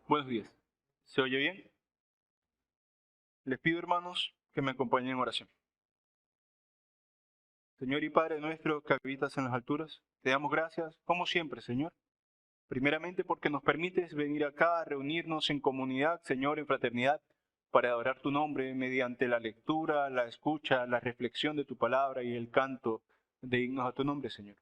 Buenos días. ¿Se oye bien? Les pido, hermanos, que me acompañen en oración. Señor y Padre nuestro que habitas en las alturas, te damos gracias, como siempre, Señor. Primeramente porque nos permites venir acá a reunirnos en comunidad, Señor, en fraternidad, para adorar tu nombre mediante la lectura, la escucha, la reflexión de tu palabra y el canto de himnos a tu nombre, Señor.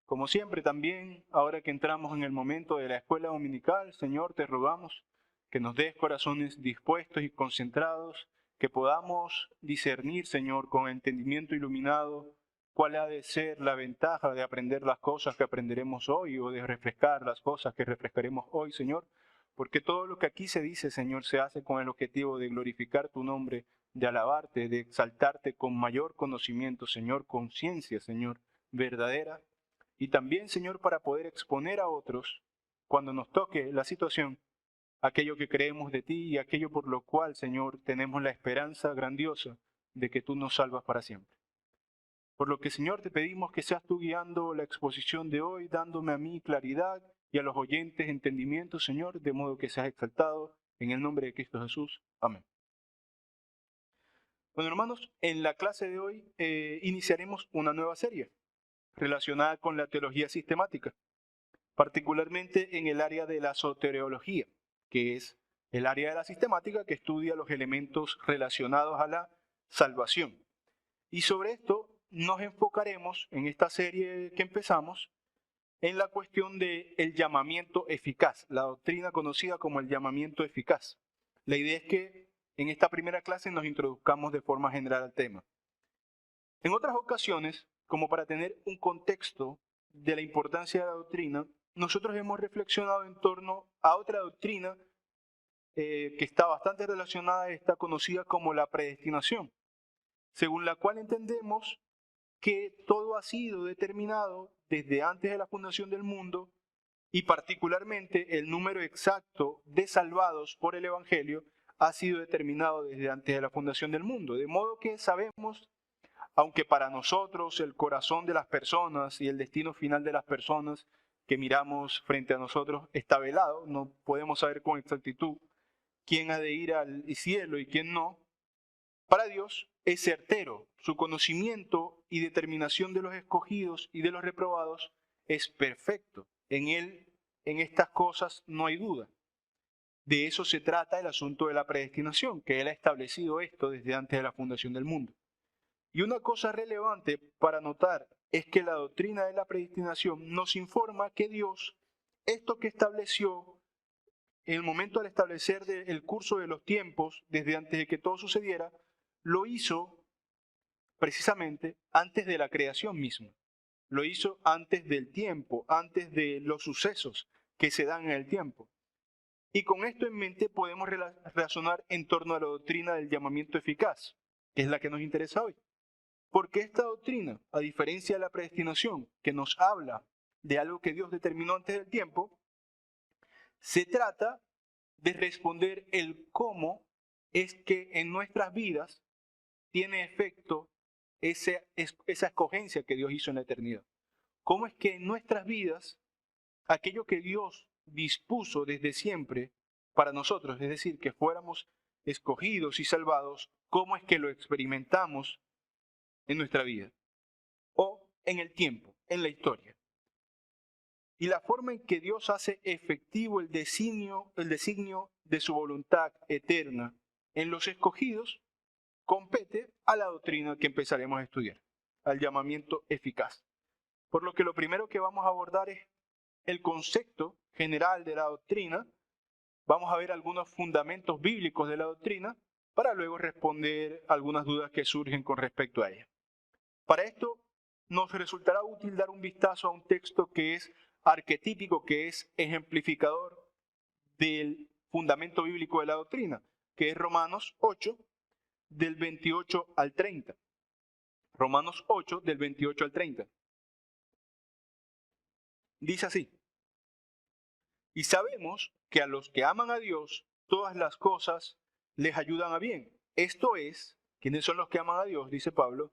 Como siempre también, ahora que entramos en el momento de la escuela dominical, Señor, te rogamos que nos des corazones dispuestos y concentrados, que podamos discernir, Señor, con entendimiento iluminado, cuál ha de ser la ventaja de aprender las cosas que aprenderemos hoy o de refrescar las cosas que refrescaremos hoy, Señor, porque todo lo que aquí se dice, Señor, se hace con el objetivo de glorificar tu nombre, de alabarte, de exaltarte con mayor conocimiento, Señor, conciencia, Señor, verdadera. Y también, Señor, para poder exponer a otros, cuando nos toque la situación, aquello que creemos de ti y aquello por lo cual, Señor, tenemos la esperanza grandiosa de que tú nos salvas para siempre. Por lo que, Señor, te pedimos que seas tú guiando la exposición de hoy, dándome a mí claridad y a los oyentes entendimiento, Señor, de modo que seas exaltado en el nombre de Cristo Jesús. Amén. Bueno, hermanos, en la clase de hoy iniciaremos una nueva serie relacionada con la teología sistemática, particularmente en el área de la soteriología, que es el área de la sistemática que estudia los elementos relacionados a la salvación. Y sobre esto nos enfocaremos en esta serie que empezamos en la cuestión del llamamiento eficaz, la doctrina conocida como el llamamiento eficaz. La idea es que en esta primera clase nos introduzcamos de forma general al tema. En otras ocasiones, como para tener un contexto de la importancia de la doctrina, nosotros hemos reflexionado en torno a otra doctrina que está bastante relacionada, está conocida como la predestinación, según la cual entendemos que todo ha sido determinado desde antes de la fundación del mundo y particularmente el número exacto de salvados por el Evangelio ha sido determinado desde antes de la fundación del mundo, de modo que sabemos, aunque para nosotros el corazón de las personas y el destino final de las personas que miramos frente a nosotros está velado, no podemos saber con exactitud quién ha de ir al cielo y quién no. Para Dios es certero, su conocimiento y determinación de los escogidos y de los reprobados es perfecto. En Él, en estas cosas no hay duda. De eso se trata el asunto de la predestinación, que Él ha establecido esto desde antes de la fundación del mundo. Y una cosa relevante para notar es que la doctrina de la predestinación nos informa que Dios, esto que estableció en el momento al establecer el curso de los tiempos, desde antes de que todo sucediera, lo hizo precisamente antes de la creación misma. Lo hizo antes del tiempo, antes de los sucesos que se dan en el tiempo. Y con esto en mente podemos razonar en torno a la doctrina del llamamiento eficaz, que es la que nos interesa hoy. Porque esta doctrina, a diferencia de la predestinación, que nos habla de algo que Dios determinó antes del tiempo, se trata de responder el cómo es que en nuestras vidas tiene efecto esa escogencia que Dios hizo en la eternidad. Cómo es que en nuestras vidas, aquello que Dios dispuso desde siempre para nosotros, es decir, que fuéramos escogidos y salvados, cómo es que lo experimentamos en nuestra vida o en el tiempo, en la historia. Y la forma en que Dios hace efectivo el designio de su voluntad eterna en los escogidos compete a la doctrina que empezaremos a estudiar, al llamamiento eficaz. Por lo que lo primero que vamos a abordar es el concepto general de la doctrina. Vamos a ver algunos fundamentos bíblicos de la doctrina para luego responder algunas dudas que surgen con respecto a ella. Para esto nos resultará útil dar un vistazo a un texto que es arquetípico, que es ejemplificador del fundamento bíblico de la doctrina, que es Romanos 8, del 28 al 30. Romanos 8, del 28 al 30. Dice así: y sabemos que a los que aman a Dios, todas las cosas les ayudan a bien. Esto es, ¿quiénes son los que aman a Dios? Dice Pablo,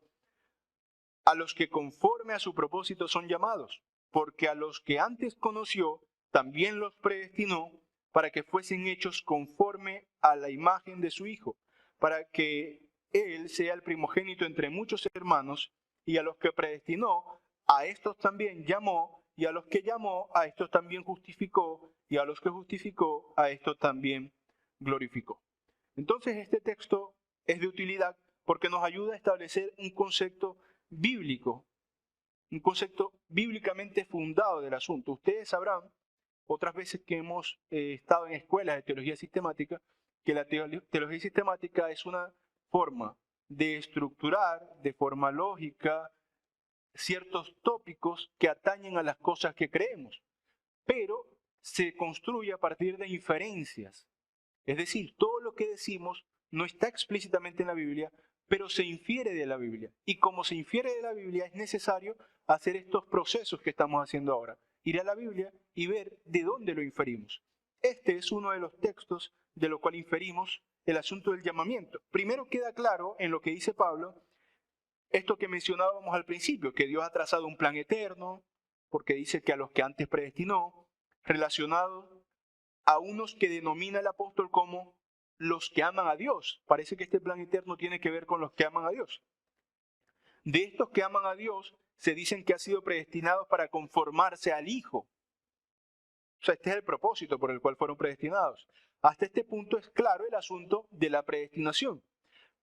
a los que conforme a su propósito son llamados, porque a los que antes conoció, también los predestinó para que fuesen hechos conforme a la imagen de su Hijo, para que Él sea el primogénito entre muchos hermanos, y a los que predestinó, a estos también llamó, y a los que llamó, a estos también justificó, y a los que justificó, a estos también glorificó. Entonces este texto es de utilidad porque nos ayuda a establecer un concepto bíblico, un concepto bíblicamente fundado del asunto. Ustedes sabrán, otras veces que hemos estado en escuelas de teología sistemática, que la teología sistemática es una forma de estructurar de forma lógica ciertos tópicos que atañen a las cosas que creemos, pero se construye a partir de inferencias. Es decir, todo lo que decimos no está explícitamente en la Biblia, pero se infiere de la Biblia. Y como se infiere de la Biblia, es necesario hacer estos procesos que estamos haciendo ahora. Ir a la Biblia y ver de dónde lo inferimos. Este es uno de los textos de lo cual inferimos el asunto del llamamiento. Primero queda claro en lo que dice Pablo, esto que mencionábamos al principio, que Dios ha trazado un plan eterno, porque dice que a los que antes predestinó, relacionado a unos que denomina el apóstol como los que aman a Dios. Parece que este plan eterno tiene que ver con los que aman a Dios. De estos que aman a Dios, se dicen que han sido predestinados para conformarse al Hijo. O sea, este es el propósito por el cual fueron predestinados. Hasta este punto es claro el asunto de la predestinación.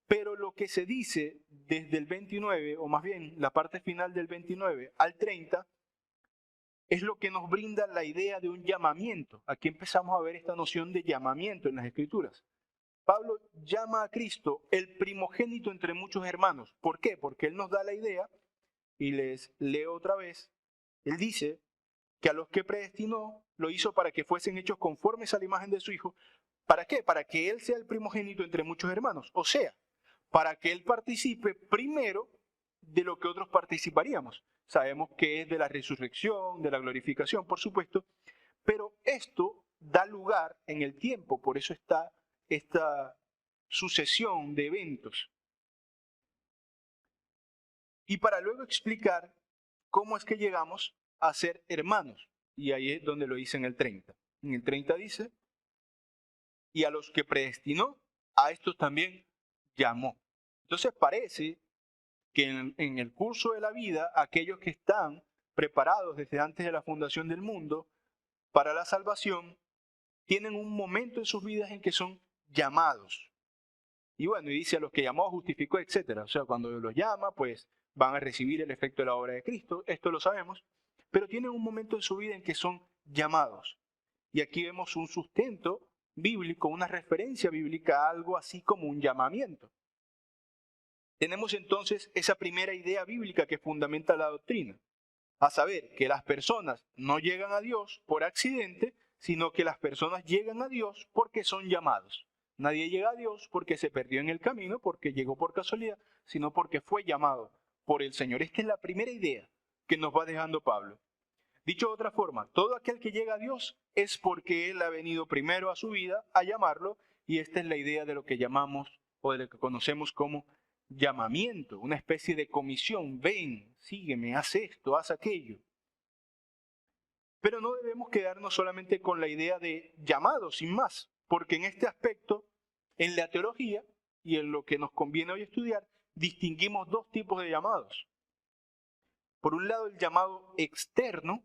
Pero lo que se dice desde el 29, o más bien la parte final del 29 al 30, es lo que nos brinda la idea de un llamamiento. Aquí empezamos a ver esta noción de llamamiento en las Escrituras. Pablo llama a Cristo el primogénito entre muchos hermanos. ¿Por qué? Porque él nos da la idea, y les leo otra vez, él dice que a los que predestinó lo hizo para que fuesen hechos conformes a la imagen de su Hijo. ¿Para qué? Para que él sea el primogénito entre muchos hermanos. O sea, para que él participe primero de lo que otros participaríamos. Sabemos que es de la resurrección, de la glorificación, por supuesto, pero esto da lugar en el tiempo, por eso está esta sucesión de eventos. Y para luego explicar cómo es que llegamos a ser hermanos, y ahí es donde lo dice en el 30. En el 30 dice, y a los que predestinó, a estos también llamó. Entonces parece que en el curso de la vida, aquellos que están preparados desde antes de la fundación del mundo para la salvación, tienen un momento en sus vidas en que son llamados. Y bueno, y dice a los que llamó, justificó, etc. O sea, cuando los llama, pues van a recibir el efecto de la obra de Cristo. Esto lo sabemos. Pero tienen un momento en su vida en que son llamados. Y aquí vemos un sustento bíblico, una referencia bíblica a algo así como un llamamiento. Tenemos entonces esa primera idea bíblica que fundamenta la doctrina, a saber que las personas no llegan a Dios por accidente, sino que las personas llegan a Dios porque son llamados. Nadie llega a Dios porque se perdió en el camino, porque llegó por casualidad, sino porque fue llamado por el Señor. Esta es la primera idea que nos va dejando Pablo. Dicho de otra forma, todo aquel que llega a Dios es porque Él ha venido primero a su vida a llamarlo, y esta es la idea de lo que llamamos o de lo que conocemos como llamamiento, una especie de comisión. Ven, sígueme, haz esto, haz aquello. Pero no debemos quedarnos solamente con la idea de llamado, sin más, porque en este aspecto, en la teología y en lo que nos conviene hoy estudiar, distinguimos dos tipos de llamados. Por un lado, el llamado externo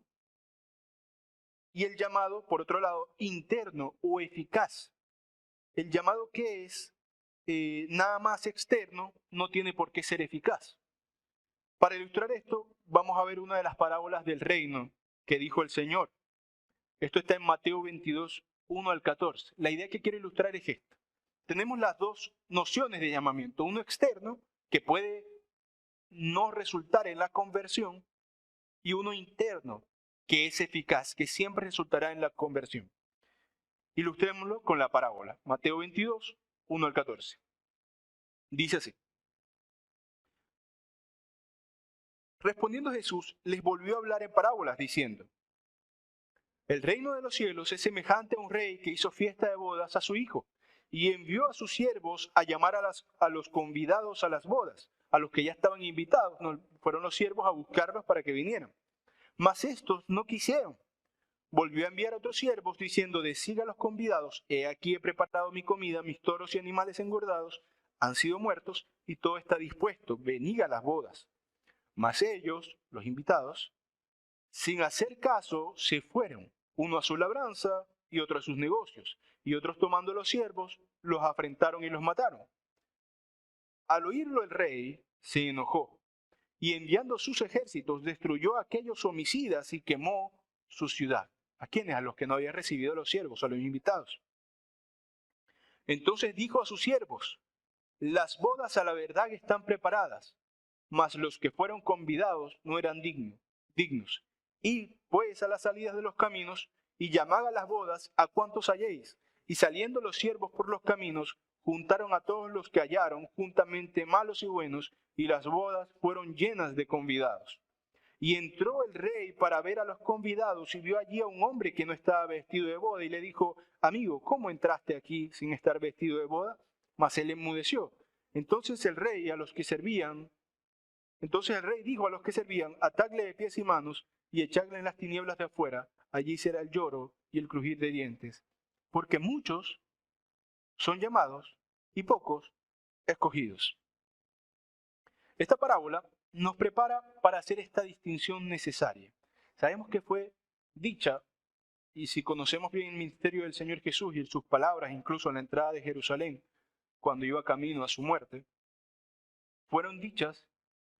y el llamado, por otro lado, interno o eficaz. El llamado que es nada más externo no tiene por qué ser eficaz. Para ilustrar esto, vamos a ver una de las parábolas del reino que dijo el Señor. Esto está en Mateo 22, 1 al 14. La idea que quiero ilustrar es esta. Tenemos las dos nociones de llamamiento. Uno externo, que puede no resultar en la conversión, y uno interno, que es eficaz, que siempre resultará en la conversión. Ilustrémoslo con la parábola. Mateo 22, 1 al 14. Dice así. Respondiendo Jesús, les volvió a hablar en parábolas, diciendo: el reino de los cielos es semejante a un rey que hizo fiesta de bodas a su hijo, y envió a sus siervos a llamar a los convidados a las bodas, a los que ya estaban invitados. No, fueron los siervos a buscarlos para que vinieran. Mas estos no quisieron. volvió a enviar a otros siervos diciendo: decid a los convidados, he aquí he preparado mi comida, mis toros y animales engordados han sido muertos y todo está dispuesto, venid a las bodas. Mas ellos, los invitados, sin hacer caso, se fueron, uno a su labranza y otro a sus negocios, y otros tomando los siervos, los afrentaron y los mataron. Al oírlo el rey se enojó, y enviando sus ejércitos destruyó a aquellos homicidas y quemó su ciudad. ¿A quiénes? A los que no habían recibido los siervos, a los invitados. Entonces dijo a sus siervos: las bodas a la verdad están preparadas, mas los que fueron convidados no eran dignos. Id pues a las salidas de los caminos y llamad a las bodas a cuantos halléis. Y saliendo los siervos por los caminos, juntaron a todos los que hallaron, juntamente malos y buenos, y las bodas fueron llenas de convidados. Y entró el rey para ver a los convidados y vio allí a un hombre que no estaba vestido de boda y le dijo: amigo, ¿cómo entraste aquí sin estar vestido de boda? Mas él enmudeció. Entonces el rey dijo a los que servían: atadle de pies y manos y echadle en las tinieblas de afuera, allí será el lloro y el crujir de dientes, porque muchos son llamados y pocos escogidos. Esta parábola nos prepara para hacer esta distinción necesaria. Sabemos que fue dicha, y si conocemos bien el ministerio del Señor Jesús y sus palabras, incluso en la entrada de Jerusalén, cuando iba camino a su muerte, fueron dichas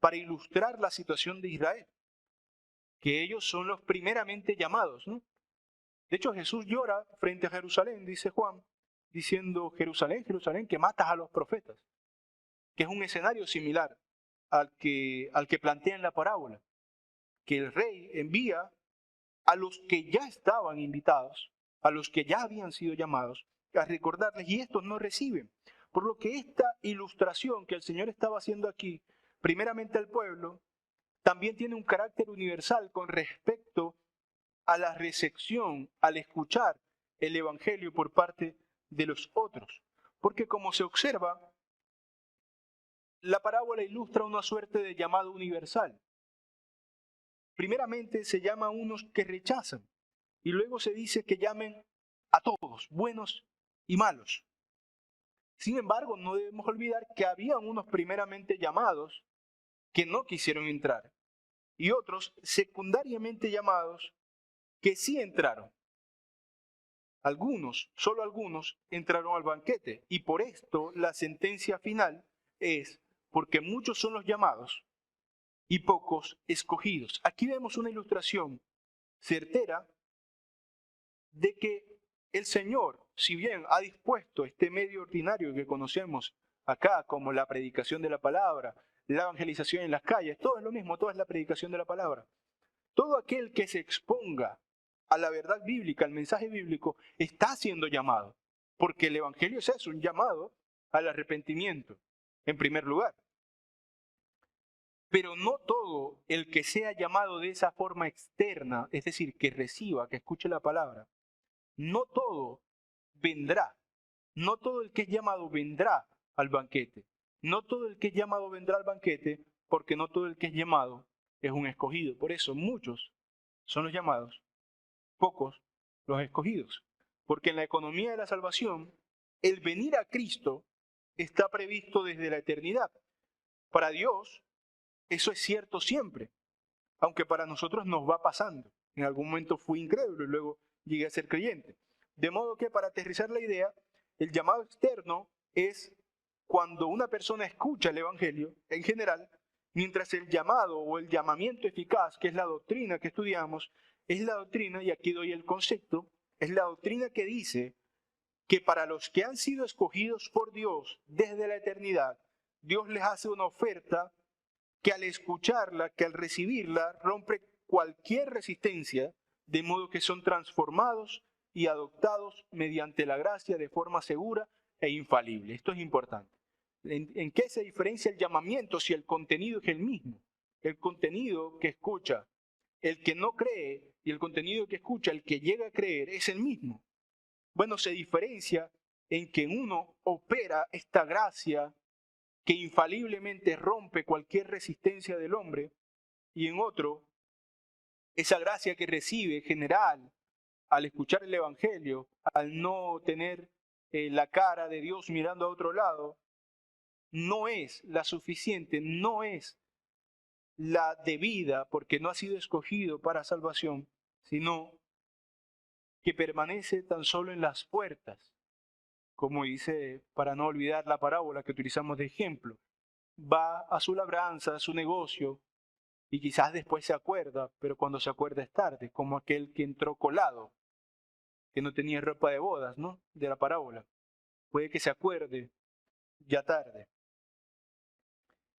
para ilustrar la situación de Israel, que ellos son los primeramente llamados, ¿no? De hecho, Jesús llora frente a Jerusalén, dice Juan, diciendo: Jerusalén, Jerusalén, que matas a los profetas, que es un escenario similar al que plantea en la parábola, que el rey envía a los que ya estaban invitados, a los que ya habían sido llamados, a recordarles, y estos no reciben. Por lo que esta ilustración que el Señor estaba haciendo aquí, primeramente al pueblo, también tiene un carácter universal con respecto a la recepción, al escuchar el Evangelio por parte de los otros. Porque como se observa, la parábola ilustra una suerte de llamado universal. Primeramente se llama a unos que rechazan y luego se dice que llamen a todos, buenos y malos. Sin embargo, no debemos olvidar que había unos primeramente llamados que no quisieron entrar y otros secundariamente llamados que sí entraron. Algunos, solo algunos, entraron al banquete y por esto la sentencia final es: porque muchos son los llamados y pocos escogidos. Aquí vemos una ilustración certera de que el Señor, si bien ha dispuesto este medio ordinario que conocemos acá como la predicación de la palabra, la evangelización en las calles, todo es lo mismo, todo es la predicación de la palabra. Todo aquel que se exponga a la verdad bíblica, al mensaje bíblico, está siendo llamado, porque el evangelio es eso, un llamado al arrepentimiento, en primer lugar. Pero no todo el que sea llamado de esa forma externa, es decir, que reciba, que escuche la palabra, no todo vendrá. No todo el que es llamado vendrá al banquete. No todo el que es llamado vendrá al banquete, porque no todo el que es llamado es un escogido. Por eso muchos son los llamados, pocos los escogidos. Porque en la economía de la salvación, el venir a Cristo está previsto desde la eternidad. Para Dios, eso es cierto siempre, aunque para nosotros nos va pasando. En algún momento fui incrédulo y luego llegué a ser creyente. De modo que, para aterrizar la idea, el llamado externo es cuando una persona escucha el Evangelio en general, mientras el llamado o el llamamiento eficaz, que es la doctrina que estudiamos, es la doctrina, y aquí doy el concepto, es la doctrina que dice que para los que han sido escogidos por Dios desde la eternidad, Dios les hace una oferta que al escucharla, que al recibirla, rompe cualquier resistencia, de modo que son transformados y adoptados mediante la gracia de forma segura e infalible. Esto es importante. ¿En qué se diferencia el llamamiento si el contenido es el mismo? El contenido que escucha el que no cree y el contenido que escucha el que llega a creer es el mismo. Bueno, se diferencia en que en uno opera esta gracia que infaliblemente rompe cualquier resistencia del hombre, y en otro, esa gracia que recibe general, al escuchar el Evangelio, al no tener la cara de Dios mirando a otro lado, no es la suficiente, no es la debida, porque no ha sido escogido para salvación, sino que permanece tan solo en las puertas, como dice, para no olvidar la parábola que utilizamos de ejemplo. Va a su labranza, a su negocio, y quizás después se acuerda, pero cuando se acuerda es tarde, como aquel que entró colado, que no tenía ropa de bodas, ¿no? De la parábola. Puede que se acuerde ya tarde.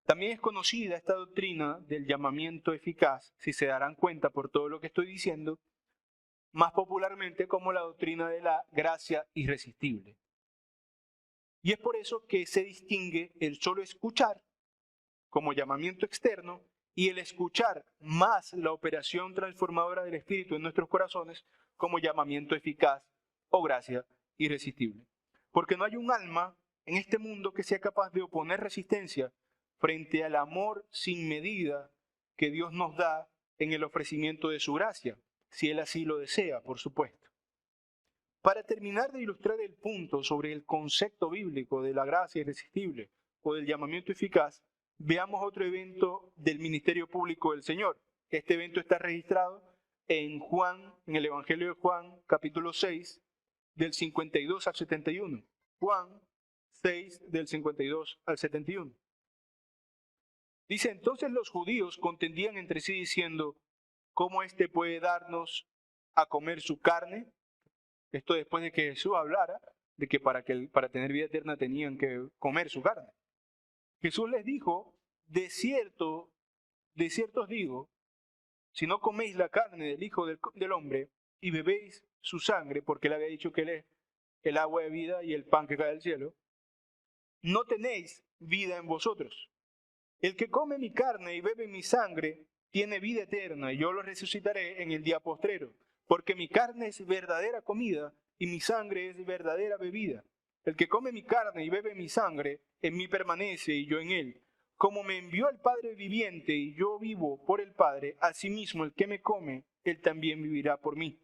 También es conocida esta doctrina del llamamiento eficaz, si se darán cuenta por todo lo que estoy diciendo, más popularmente como la doctrina de la gracia irresistible. Y es por eso que se distingue el solo escuchar como llamamiento externo y el escuchar más la operación transformadora del Espíritu en nuestros corazones como llamamiento eficaz o gracia irresistible. Porque no hay un alma en este mundo que sea capaz de oponer resistencia frente al amor sin medida que Dios nos da en el ofrecimiento de su gracia, si Él así lo desea, por supuesto. Para terminar de ilustrar el punto sobre el concepto bíblico de la gracia irresistible o del llamamiento eficaz, veamos otro evento del ministerio público del Señor. Este evento está registrado en Juan, en el Evangelio de Juan, capítulo 6, del 52 al 71. Juan 6, del 52 al 71. Dice, entonces los judíos contendían entre sí diciendo, ¿cómo éste puede darnos a comer su carne? Esto después de que Jesús hablara de que para tener vida eterna tenían que comer su carne. Jesús les dijo, de cierto os digo, si no coméis la carne del Hijo del Hombre y bebéis su sangre, porque él había dicho que él es el agua de vida y el pan que cae del cielo, no tenéis vida en vosotros. El que come mi carne y bebe mi sangre tiene vida eterna, y yo lo resucitaré en el día postrero, porque mi carne es verdadera comida y mi sangre es verdadera bebida. El que come mi carne y bebe mi sangre, en mí permanece y yo en él. Como me envió el Padre viviente y yo vivo por el Padre, asimismo el que me come, él también vivirá por mí.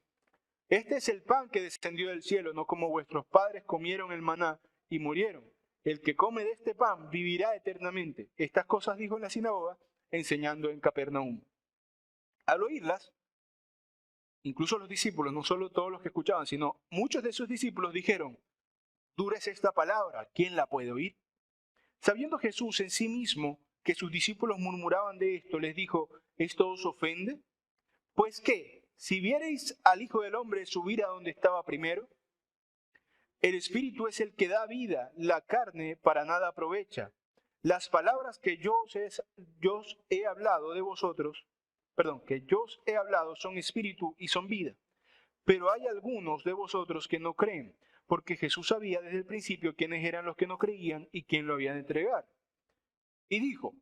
Este es el pan que descendió del cielo, no como vuestros padres comieron el maná y murieron. El que come de este pan vivirá eternamente. Estas cosas dijo en la sinagoga, enseñando en Capernaum. Al oírlas, incluso los discípulos, no solo todos los que escuchaban, sino muchos de sus discípulos dijeron, dura es esta palabra, ¿quién la puede oír? Sabiendo Jesús en sí mismo que sus discípulos murmuraban de esto, les dijo, ¿esto os ofende? Pues qué, si viereis al Hijo del Hombre subir a donde estaba primero, el Espíritu es el que da vida, la carne para nada aprovecha. Las palabras que yo os he hablado de vosotros, que yo os he hablado son espíritu y son vida. Pero hay algunos de vosotros que no creen, porque Jesús sabía desde el principio quiénes eran los que no creían y quién lo había de entregar. Y dijo,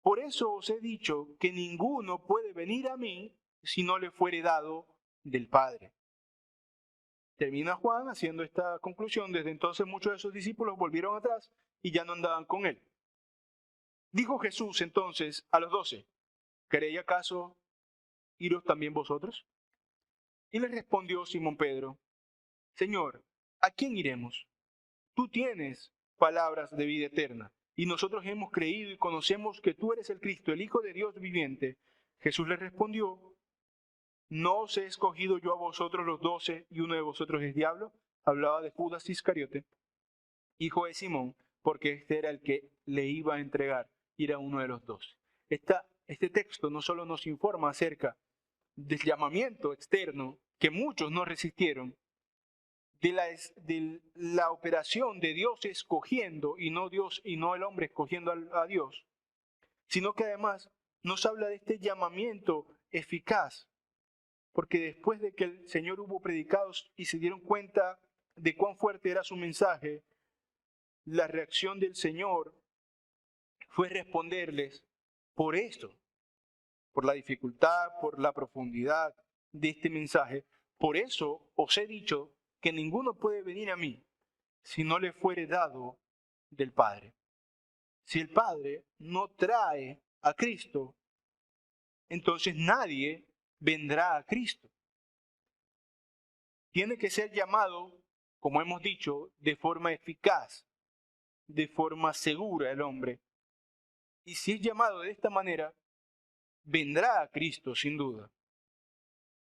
por eso os he dicho que ninguno puede venir a mí si no le fuere dado del Padre. Termina Juan haciendo esta conclusión. Desde entonces muchos de sus discípulos volvieron atrás y ya no andaban con él. Dijo Jesús entonces a los 12, ¿queréis acaso iros también vosotros? Y le respondió Simón Pedro, Señor, ¿a quién iremos? Tú tienes palabras de vida eterna, y nosotros hemos creído y conocemos que tú eres el Cristo, el Hijo de Dios viviente. Jesús le respondió, ¿no os he escogido yo a vosotros los 12 y uno de vosotros es diablo? Hablaba de Judas Iscariote, hijo de Simón, porque este era el que le iba a entregar, y era uno de los 12. Este texto no solo nos informa acerca del llamamiento externo, que muchos no resistieron, de la operación de Dios escogiendo y no el hombre escogiendo a Dios, sino que además nos habla de este llamamiento eficaz, porque después de que el Señor hubo predicado y se dieron cuenta de cuán fuerte era su mensaje, la reacción del Señor fue responderles por esto, por la dificultad, por la profundidad de este mensaje. Por eso os he dicho que ninguno puede venir a mí si no le fuere dado del Padre. Si el Padre no trae a Cristo, entonces nadie vendrá a Cristo. tiene que ser llamado, como hemos dicho, de forma eficaz, de forma segura el hombre. Y si es llamado de esta manera, vendrá a Cristo sin duda.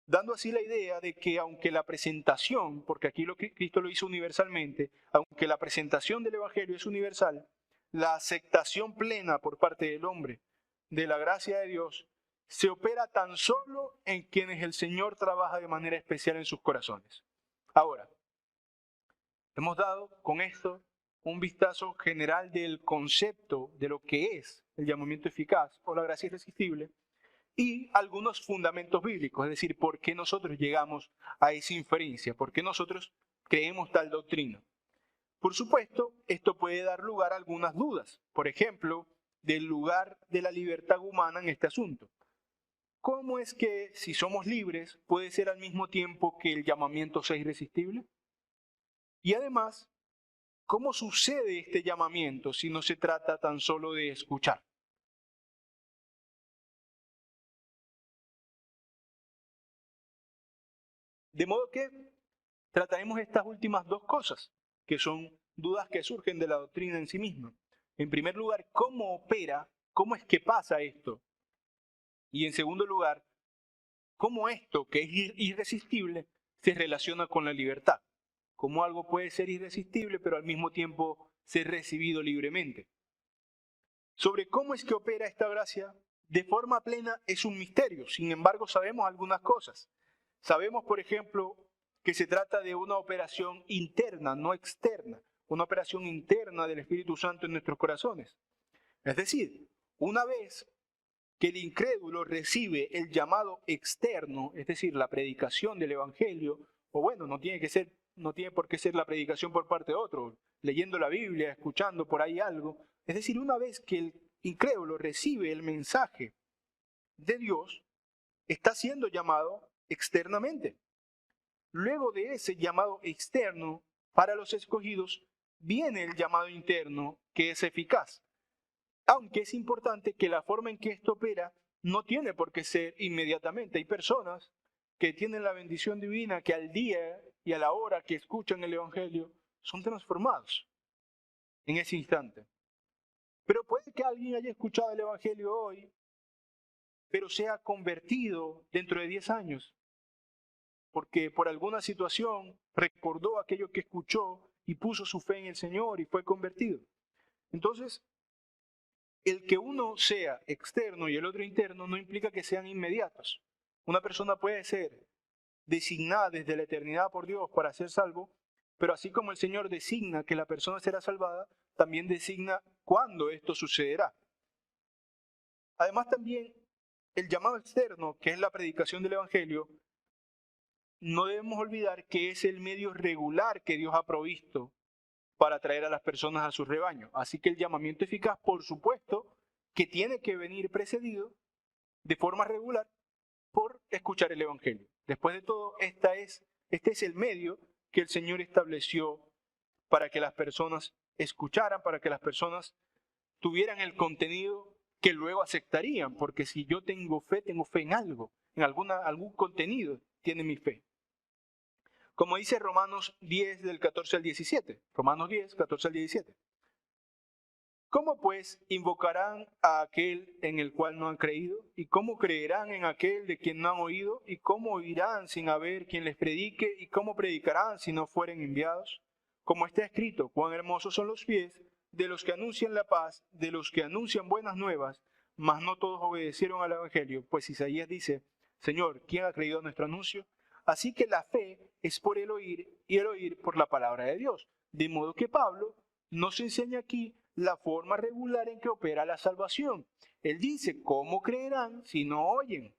Dando así la idea de que aunque la presentación, porque aquí Cristo lo hizo universalmente, aunque la presentación del Evangelio es universal, la aceptación plena por parte del hombre de la gracia de Dios se opera tan solo en quienes el Señor trabaja de manera especial en sus corazones. Ahora, hemos dado con esto un vistazo general del concepto de lo que es el llamamiento eficaz o la gracia irresistible y algunos fundamentos bíblicos, es decir, por qué nosotros llegamos a esa inferencia, por qué nosotros creemos tal doctrina. Por supuesto, esto puede dar lugar a algunas dudas, por ejemplo, del lugar de la libertad humana en este asunto. ¿Cómo es que, si somos libres, puede ser al mismo tiempo que el llamamiento sea irresistible? Y además, ¿cómo sucede este llamamiento si no se trata tan solo de escuchar? De modo que trataremos estas últimas dos cosas, que son dudas que surgen de la doctrina en sí misma. En primer lugar, ¿cómo opera? ¿Cómo es que pasa esto? Y en segundo lugar, ¿cómo esto, que es irresistible, se relaciona con la libertad? ¿Cómo algo puede ser irresistible, pero al mismo tiempo ser recibido libremente? Sobre cómo es que opera esta gracia de forma plena es un misterio. Sin embargo, sabemos algunas cosas. Sabemos, por ejemplo, que se trata de una operación interna, no externa, una operación interna del Espíritu Santo en nuestros corazones. Es decir, una vez que el incrédulo recibe el llamado externo, es decir, la predicación del Evangelio, o bueno, no tiene por qué ser la predicación por parte de otro, leyendo la Biblia, escuchando por ahí algo. Es decir, una vez que el incrédulo recibe el mensaje de Dios, está siendo llamado externamente. Luego de ese llamado externo para los escogidos, viene el llamado interno, que es eficaz. Aunque es importante que la forma en que esto opera no tiene por qué ser inmediatamente. Hay personas que tienen la bendición divina que al día y a la hora que escuchan el Evangelio son transformados en ese instante. Pero puede que alguien haya escuchado el Evangelio hoy, pero sea convertido dentro de 10 años, porque por alguna situación recordó aquello que escuchó y puso su fe en el Señor y fue convertido. Entonces, el que uno sea externo y el otro interno no implica que sean inmediatos. Una persona puede ser designada desde la eternidad por Dios para ser salvo, pero así como el Señor designa que la persona será salvada, también designa cuándo esto sucederá. Además también el llamado externo, que es la predicación del Evangelio, no debemos olvidar que es el medio regular que Dios ha provisto para traer a las personas a su rebaño. Así que el llamamiento eficaz, por supuesto, que tiene que venir precedido de forma regular por escuchar el Evangelio. Después de todo, este es el medio que el Señor estableció para que las personas escucharan, para que las personas tuvieran el contenido que luego aceptarían, porque si yo tengo fe en algo, en algún contenido tiene mi fe. Como dice Romanos 10 del 14 al 17, Romanos 10, 14 al 17. ¿Cómo pues invocarán a aquel en el cual no han creído? ¿Y cómo creerán en aquel de quien no han oído? ¿Y cómo oirán sin haber quien les predique? ¿Y cómo predicarán si no fueren enviados? Como está escrito, cuán hermosos son los pies de los que anuncian la paz, de los que anuncian buenas nuevas, mas no todos obedecieron al Evangelio. Pues Isaías dice, Señor, ¿quién ha creído a nuestro anuncio? Así que la fe es por el oír y el oír por la palabra de Dios. De modo que Pablo nos enseña aquí la forma regular en que opera la salvación. Él dice, ¿cómo creerán si no oyen?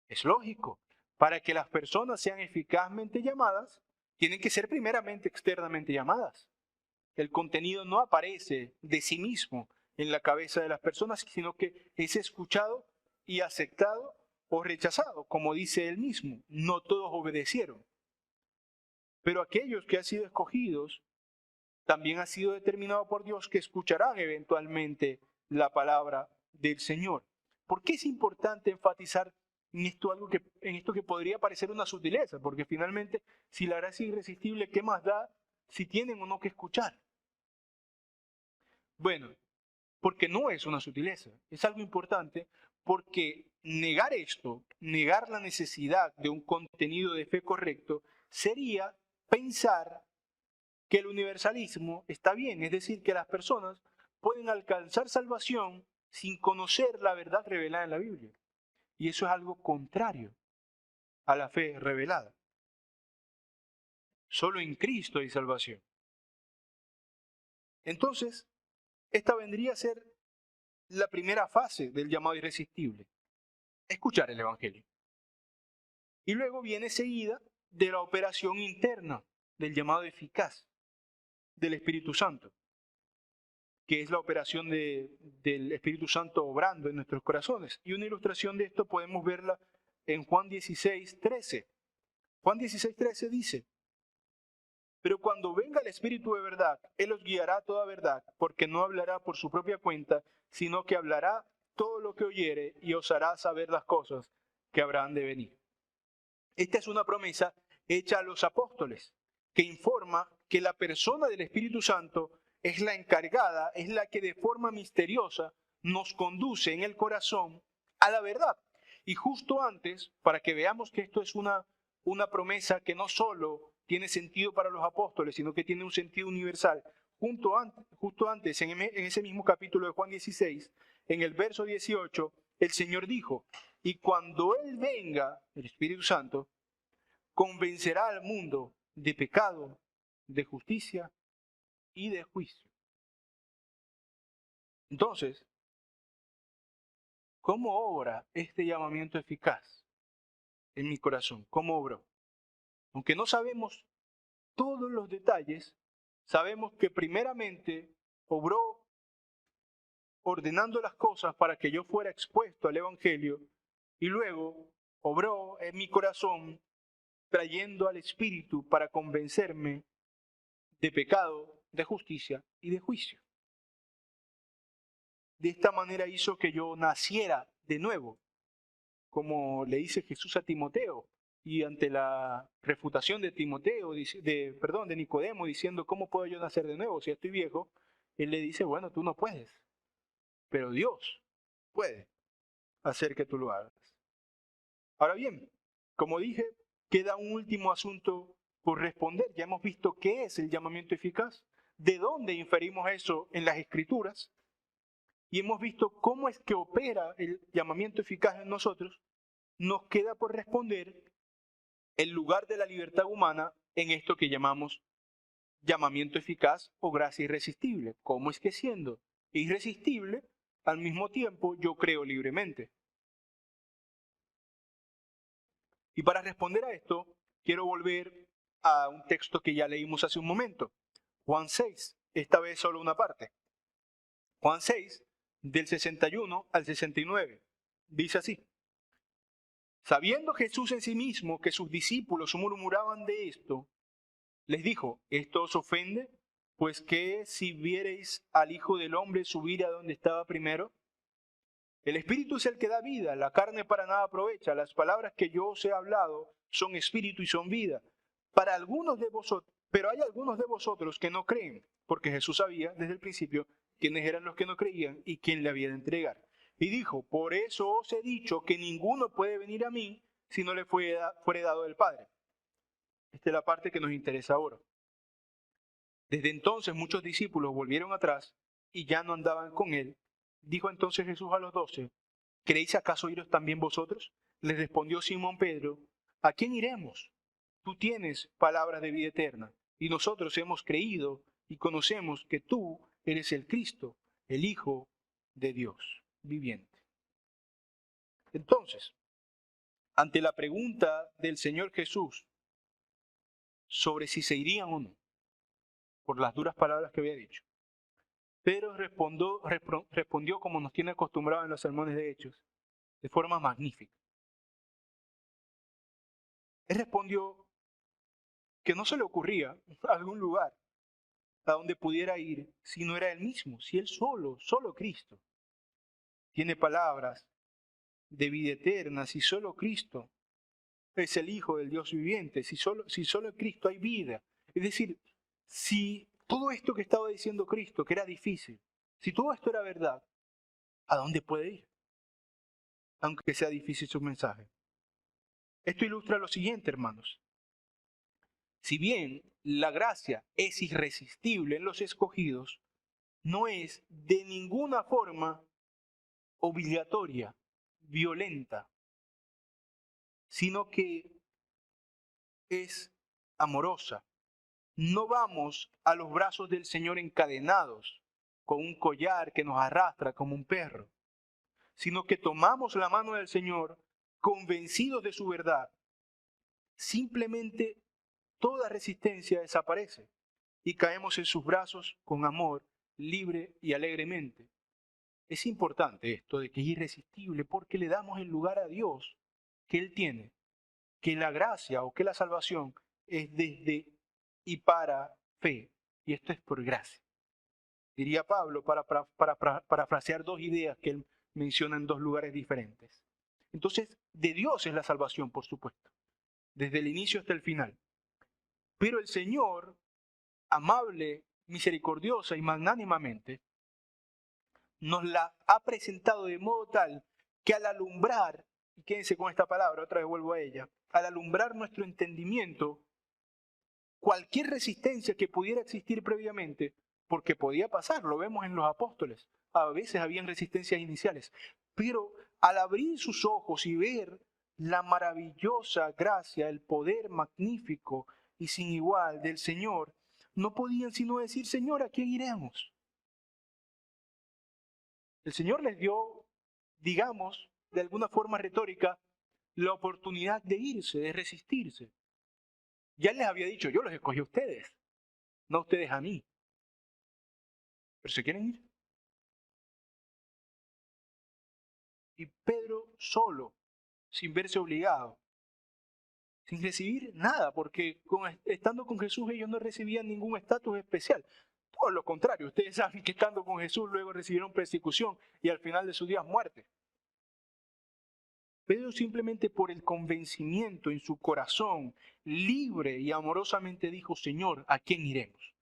Es lógico. Para que las personas sean eficazmente llamadas, tienen que ser primeramente externamente llamadas. El contenido no aparece de sí mismo en la cabeza de las personas, sino que es escuchado y aceptado o rechazado, como dice él mismo. No todos obedecieron. Pero aquellos que han sido escogidos, también ha sido determinado por Dios que escucharán eventualmente la palabra del Señor. ¿Por qué es importante enfatizar en esto que podría parecer una sutileza, porque finalmente, si la gracia es irresistible, ¿qué más da si tienen o no que escuchar? Bueno, porque no es una sutileza, es algo importante, porque negar esto, negar la necesidad de un contenido de fe correcto, sería pensar que el universalismo está bien, es decir, que las personas pueden alcanzar salvación sin conocer la verdad revelada en la Biblia. Y eso es algo contrario a la fe revelada. Solo en Cristo hay salvación. Entonces, esta vendría a ser la primera fase del llamado irresistible, escuchar el Evangelio. Y luego viene seguida de la operación interna del llamado eficaz del Espíritu Santo, que es la operación del Espíritu Santo obrando en nuestros corazones. Y una ilustración de esto podemos verla en Juan 16:13. Juan 16:13 dice: pero cuando venga el Espíritu de verdad, Él os guiará a toda verdad, porque no hablará por su propia cuenta, sino que hablará todo lo que oyere y os hará saber las cosas que habrán de venir. Esta es una promesa hecha a los apóstoles, que informa que la persona del Espíritu Santo es la encargada, es la que de forma misteriosa nos conduce en el corazón a la verdad. Y justo antes, para que veamos que esto es una promesa que no solo tiene sentido para los apóstoles, sino que tiene un sentido universal, justo antes, en ese mismo capítulo de Juan 16, en el verso 18, el Señor dijo: y cuando Él venga, el Espíritu Santo, convencerá al mundo de pecado, de justicia y de juicio. Entonces, ¿cómo obra este llamamiento eficaz en mi corazón? ¿Cómo obró? Aunque no sabemos todos los detalles, sabemos que primeramente obró ordenando las cosas para que yo fuera expuesto al Evangelio, y luego obró en mi corazón trayendo al Espíritu para convencerme de pecado, de justicia y de juicio. De esta manera hizo que yo naciera de nuevo, como le dice Jesús a Timoteo, y ante la refutación de de Nicodemo, diciendo: ¿cómo puedo yo nacer de nuevo si estoy viejo? Él le dice: bueno, tú no puedes, pero Dios puede hacer que tú lo hagas. Ahora bien, como dije, queda un último asunto por responder. Ya hemos visto qué es el llamamiento eficaz, de dónde inferimos eso en las Escrituras, y hemos visto cómo es que opera el llamamiento eficaz en nosotros. Nos queda por responder el lugar de la libertad humana en esto que llamamos llamamiento eficaz o gracia irresistible. ¿Cómo es que siendo irresistible, al mismo tiempo yo creo libremente? Y para responder a esto, quiero volver a un texto que ya leímos hace un momento, Juan 6, esta vez solo una parte. Juan 6, del 61 al 69, dice así: sabiendo Jesús en sí mismo que sus discípulos murmuraban de esto, les dijo: ¿esto os ofende? Pues que si viereis al Hijo del Hombre subir a donde estaba primero. El Espíritu es el que da vida, la carne para nada aprovecha. Las palabras que yo os he hablado son espíritu y son vida. Para algunos de vosotros, pero hay algunos de vosotros que no creen, porque Jesús sabía desde el principio quiénes eran los que no creían y quién le había de entregar. Y dijo: por eso os he dicho que ninguno puede venir a mí si no le fuere dado del Padre. Esta es la parte que nos interesa ahora. Desde entonces muchos discípulos volvieron atrás y ya no andaban con él. Dijo entonces Jesús a los 12: ¿queréis acaso iros también vosotros? Les respondió Simón Pedro: ¿a quién iremos? Tú tienes palabras de vida eterna, y nosotros hemos creído y conocemos que tú eres el Cristo, el Hijo de Dios viviente. Entonces, ante la pregunta del Señor Jesús sobre si se irían o no, por las duras palabras que había dicho, Pedro respondió como nos tiene acostumbrado en los sermones de Hechos, de forma magnífica. Él respondió que no se le ocurría algún lugar a donde pudiera ir si no era él mismo, si él solo Cristo tiene palabras de vida eterna, si solo Cristo es el Hijo del Dios viviente, si solo en Cristo hay vida. Es decir, si todo esto que estaba diciendo Cristo, que era difícil, si todo esto era verdad, ¿a dónde puede ir? Aunque sea difícil su mensaje. Esto ilustra lo siguiente, hermanos. Si bien la gracia es irresistible en los escogidos, no es de ninguna forma obligatoria, violenta, sino que es amorosa. No vamos a los brazos del Señor encadenados, con un collar que nos arrastra como un perro, sino que tomamos la mano del Señor convencidos de su verdad. Simplemente toda resistencia desaparece y caemos en sus brazos con amor, libre y alegremente. Es importante esto de que es irresistible porque le damos el lugar a Dios que Él tiene, que la gracia o que la salvación es desde y para fe, y esto es por gracia. Diría Pablo para parafrasear dos ideas que él menciona en dos lugares diferentes. Entonces, de Dios es la salvación, por supuesto, desde el inicio hasta el final. Pero el Señor, amable, misericordiosa y magnánimamente, nos la ha presentado de modo tal que al alumbrar, y quédense con esta palabra, otra vez vuelvo a ella, al alumbrar nuestro entendimiento, cualquier resistencia que pudiera existir previamente, porque podía pasar, lo vemos en los apóstoles, a veces habían resistencias iniciales, pero al abrir sus ojos y ver la maravillosa gracia, el poder magnífico y sin igual del Señor, no podían sino decir, Señor, ¿a quién iremos? El Señor les dio, digamos, de alguna forma retórica, la oportunidad de irse, de resistirse. Ya les había dicho, yo los escogí a ustedes, no ustedes a mí. ¿Pero se quieren ir? Y Pedro solo, sin verse obligado, sin recibir nada, porque estando con Jesús ellos no recibían ningún estatus especial. Todo lo contrario, ustedes saben que estando con Jesús luego recibieron persecución y al final de sus días muerte. Pedro simplemente por el convencimiento en su corazón, libre y amorosamente dijo, Señor, ¿a quién iremos?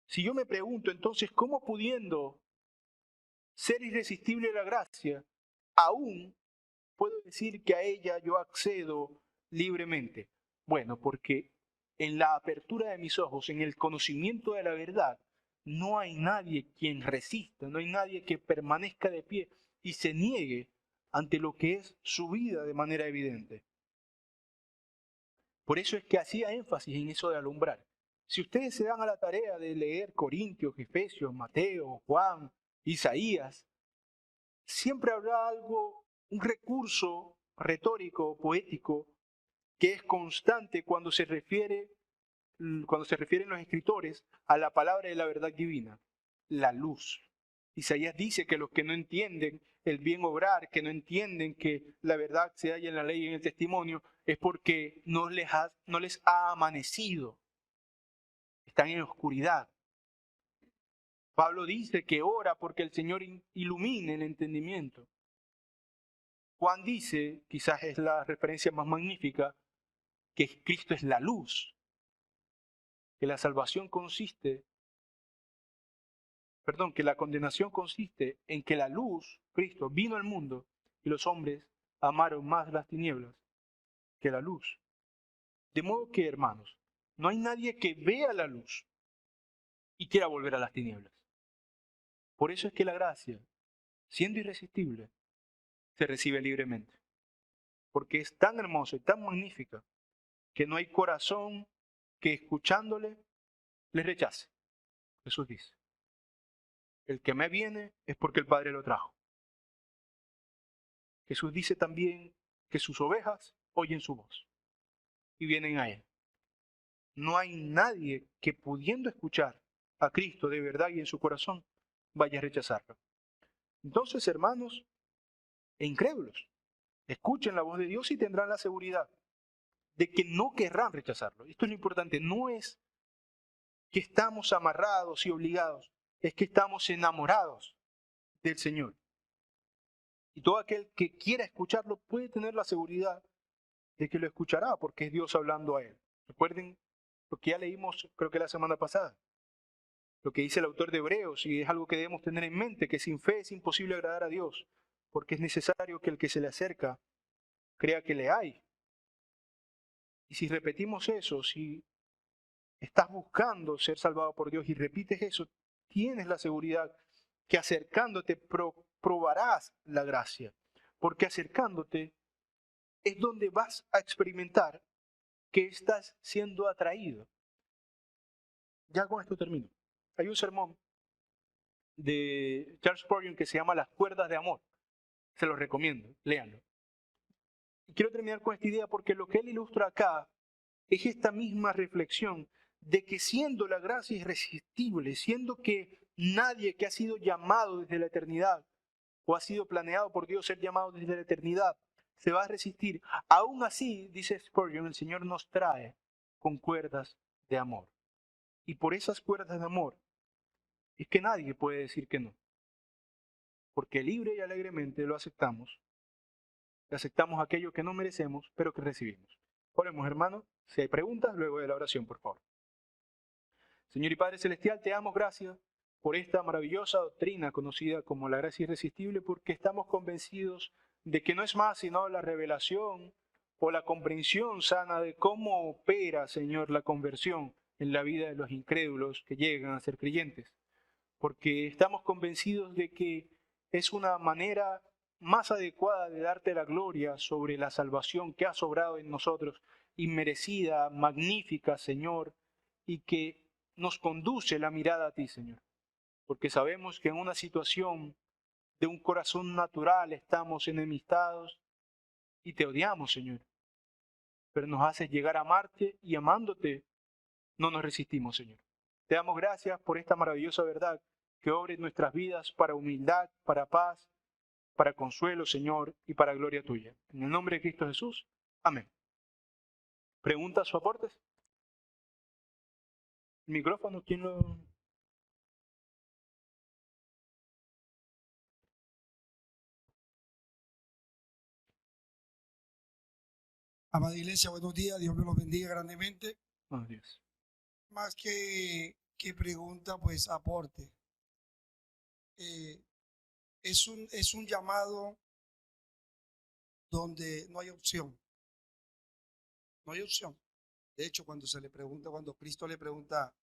Si yo me pregunto entonces, ¿cómo pudiendo ser irresistible la gracia, aún puedo decir que a ella yo accedo libremente? Bueno, porque en la apertura de mis ojos, en el conocimiento de la verdad, no hay nadie quien resista, no hay nadie que permanezca de pie y se niegue ante lo que es su vida de manera evidente. Por eso es que hacía énfasis en eso de alumbrar. Si ustedes se dan a la tarea de leer Corintios, Efesios, Mateo, Juan, Isaías, siempre habrá algo, un recurso retórico, poético, que es constante cuando se refieren los escritores a la palabra de la verdad divina, la luz. Isaías dice que los que no entienden el bien obrar, que no entienden que la verdad se halla en la ley y en el testimonio, es porque no les ha amanecido. Están en oscuridad. Pablo dice que ora porque el Señor ilumine el entendimiento. Juan dice, quizás es la referencia más magnífica, que Cristo es la luz, que la salvación consiste, que la condenación consiste en que la luz, Cristo, vino al mundo y los hombres amaron más las tinieblas que la luz. De modo que, hermanos, no hay nadie que vea la luz y quiera volver a las tinieblas. Por eso es que la gracia, siendo irresistible, se recibe libremente. Porque es tan hermosa y tan magnífica que no hay corazón que escuchándole le rechace. Jesús dice, el que me viene es porque el Padre lo trajo. Jesús dice también que sus ovejas oyen su voz y vienen a Él. No hay nadie que pudiendo escuchar a Cristo de verdad y en su corazón vaya a rechazarlo. Entonces, hermanos e incrédulos, escuchen la voz de Dios y tendrán la seguridad de que no querrán rechazarlo. Esto es lo importante, no es que estamos amarrados y obligados, es que estamos enamorados del Señor. Y todo aquel que quiera escucharlo puede tener la seguridad de que lo escuchará, porque es Dios hablando a él. Recuerden lo que ya leímos, creo que la semana pasada, lo que dice el autor de Hebreos, y es algo que debemos tener en mente, que sin fe es imposible agradar a Dios, porque es necesario que el que se le acerca crea que le hay. Y si repetimos eso, si estás buscando ser salvado por Dios y repites eso, tienes la seguridad que acercándote probarás la gracia, porque acercándote es donde vas a experimentar que estás siendo atraído. Ya con esto termino. Hay un sermón de Charles Spurgeon que se llama Las cuerdas de amor. Se lo recomiendo, léanlo. Y quiero terminar con esta idea porque lo que él ilustra acá es esta misma reflexión de que siendo la gracia irresistible, siendo que nadie que ha sido llamado desde la eternidad o ha sido planeado por Dios ser llamado desde la eternidad, se va a resistir. Aún así, dice Spurgeon, el Señor nos trae con cuerdas de amor. Y por esas cuerdas de amor es que nadie puede decir que no. Porque libre y alegremente lo aceptamos. Aceptamos aquello que no merecemos, pero que recibimos. Oremos, hermanos. Si hay preguntas, luego de la oración, por favor. Señor y Padre Celestial, te damos gracias por esta maravillosa doctrina conocida como la gracia irresistible, porque estamos convencidos de que no es más sino la revelación o la comprensión sana de cómo opera, Señor, la conversión en la vida de los incrédulos que llegan a ser creyentes. Porque estamos convencidos de que es una manera más adecuada de darte la gloria sobre la salvación que ha sobrado en nosotros, inmerecida, magnífica, Señor, y que nos conduce la mirada a ti, Señor. Porque sabemos que en una situación de un corazón natural estamos enemistados y te odiamos, Señor. Pero nos haces llegar a amarte y amándote no nos resistimos, Señor. Te damos gracias por esta maravillosa verdad que obre en nuestras vidas para humildad, para paz, para consuelo, Señor, y para gloria tuya. En el nombre de Cristo Jesús. Amén. ¿Preguntas o aportes? ¿El micrófono? ¿Quién lo...? Amada iglesia, buenos días, Dios me los bendiga grandemente. Oh, Dios. Más que pregunta, pues aporte. Es un llamado donde no hay opción. No hay opción. De hecho, cuando Cristo le pregunta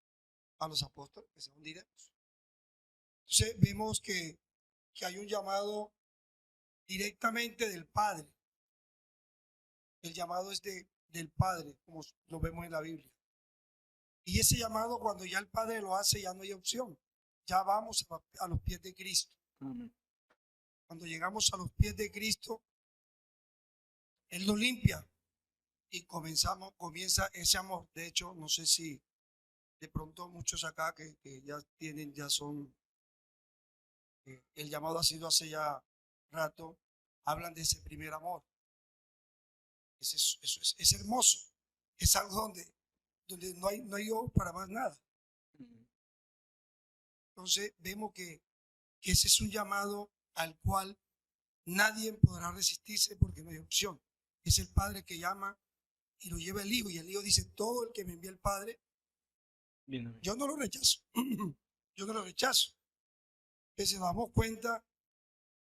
a los apóstoles, que sean directos. Entonces vemos que hay un llamado directamente del Padre. El llamado es del Padre, como lo vemos en la Biblia. Y ese llamado, cuando ya el Padre lo hace, ya no hay opción. Ya vamos a los pies de Cristo. Amén. Cuando llegamos a los pies de Cristo, Él nos limpia y comienza ese amor. De hecho, no sé si de pronto muchos acá que ya son, el llamado ha sido hace ya rato, hablan de ese primer amor. Es hermoso. Es algo donde no hay yo para más nada. Entonces vemos que ese es un llamado al cual nadie podrá resistirse porque no hay opción. Es el Padre que llama y lo lleva el Hijo. Y el Hijo dice, todo el que me envía el Padre, Bien, yo no lo rechazo. Yo no lo rechazo. Entonces nos damos cuenta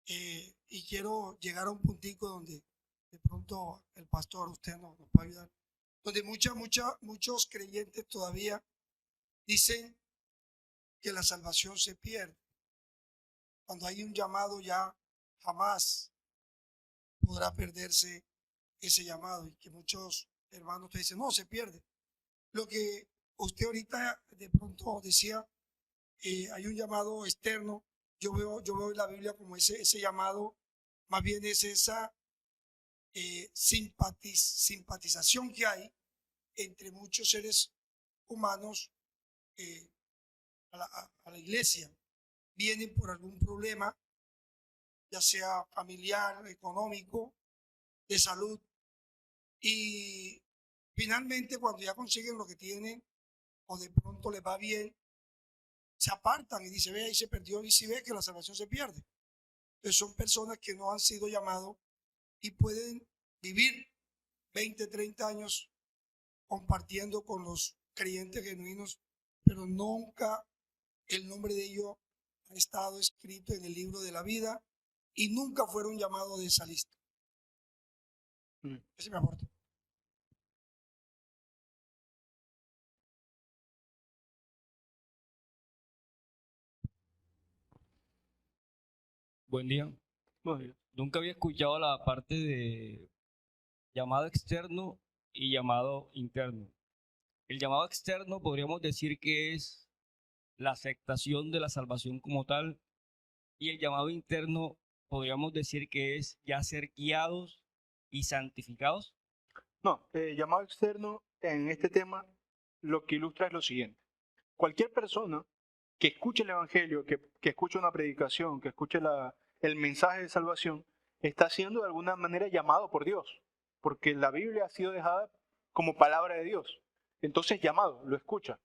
y quiero llegar a un puntico donde de pronto el pastor, usted nos puede ayudar. Donde muchos creyentes todavía dicen que la salvación se pierde. Cuando hay un llamado ya jamás podrá perderse ese llamado, y que muchos hermanos te dicen, no, se pierde. Lo que usted ahorita de pronto decía, hay un llamado externo. Yo veo en la Biblia como ese llamado, más bien es esa simpatización que hay entre muchos seres humanos a la iglesia. Vienen por algún problema, ya sea familiar, económico, de salud, y finalmente cuando ya consiguen lo que tienen o de pronto les va bien, se apartan y dice, ve, ahí se perdió, y si ve que la salvación se pierde. Entonces son personas que no han sido llamados y pueden vivir 20, 30 años compartiendo con los creyentes genuinos, pero nunca el nombre de ellos ha estado escrito en el libro de la vida y nunca fueron llamados de esa lista. Ese es mi aporte. Buen día. Muy bien. Nunca había escuchado la parte de llamado externo y llamado interno. El llamado externo podríamos decir que es la aceptación de la salvación como tal, y el llamado interno podríamos decir que es ya ser guiados y santificados. No, llamado externo en este tema lo que ilustra es lo siguiente. Cualquier persona que escuche el Evangelio, que escuche una predicación, que escuche el mensaje de salvación, está siendo de alguna manera llamado por Dios, porque la Biblia ha sido dejada como palabra de Dios. Entonces llamado, lo escucha.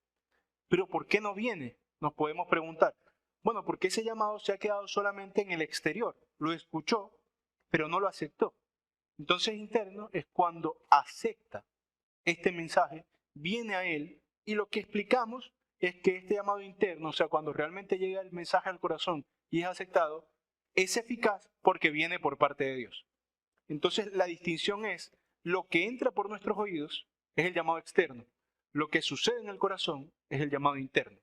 Pero ¿por qué no viene? Nos podemos preguntar. Bueno, porque ese llamado se ha quedado solamente en el exterior. Lo escuchó, pero no lo aceptó. Entonces interno es cuando acepta este mensaje, viene a él, y lo que explicamos es que este llamado interno, o sea, cuando realmente llega el mensaje al corazón y es aceptado, es eficaz porque viene por parte de Dios. Entonces la distinción es, lo que entra por nuestros oídos es el llamado externo, lo que sucede en el corazón es el llamado interno.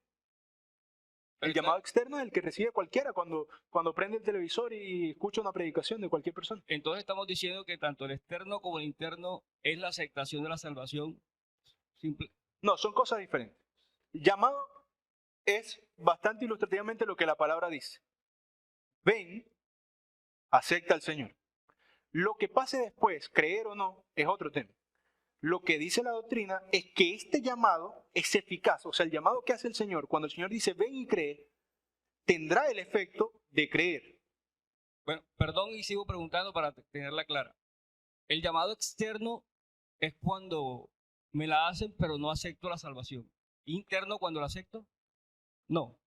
El llamado externo es el que recibe cualquiera cuando prende el televisor y escucha una predicación de cualquier persona. Entonces estamos diciendo que tanto el externo como el interno es la aceptación de la salvación simple. No, son cosas diferentes. Llamado es bastante ilustrativamente lo que la palabra dice. Ven, acepta al Señor. Lo que pase después, creer o no, es otro tema. Lo que dice la doctrina es que este llamado es eficaz. O sea, el llamado que hace el Señor, cuando el Señor dice ven y cree, tendrá el efecto de creer. Bueno, perdón y sigo preguntando para tenerla clara. El llamado externo es cuando me la hacen pero no acepto la salvación. Interno cuando la acepto, no.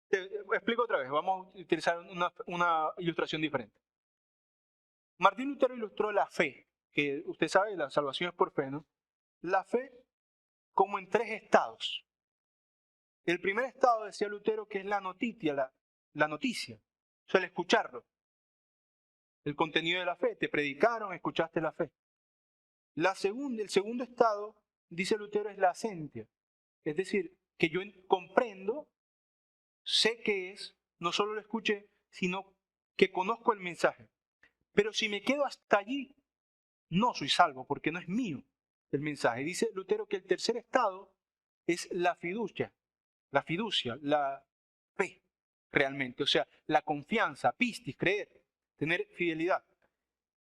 Te explico otra vez, vamos a utilizar una ilustración diferente. Martín Lutero ilustró la fe, que usted sabe, la salvación es por fe, ¿no? La fe como en 3 estados. El primer estado, decía Lutero, que es la noticia, la noticia, o sea, el escucharlo. El contenido de la fe, te predicaron, escuchaste la fe. El segundo estado, dice Lutero, es la asentia, es decir, que yo comprendo, sé qué es, no solo lo escuché, sino que conozco el mensaje. Pero si me quedo hasta allí, no soy salvo, porque no es mío el mensaje. Dice Lutero que el tercer estado es la fiducia, la fe, realmente. O sea, la confianza, pistis, creer, tener fidelidad.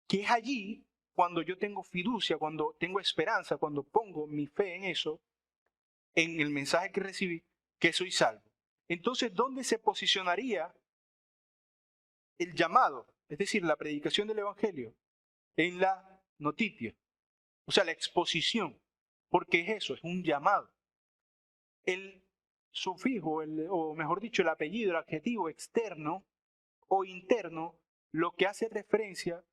Que es allí cuando yo tengo fiducia, cuando tengo esperanza, cuando pongo mi fe en eso, en el mensaje que recibí, que soy salvo. Entonces, ¿dónde se posicionaría el llamado? Es decir, la predicación del Evangelio, en la noticia, o sea, la exposición, porque es eso, es un llamado. El sufijo, o mejor dicho, el apellido, el adjetivo externo o interno, lo que hace referencia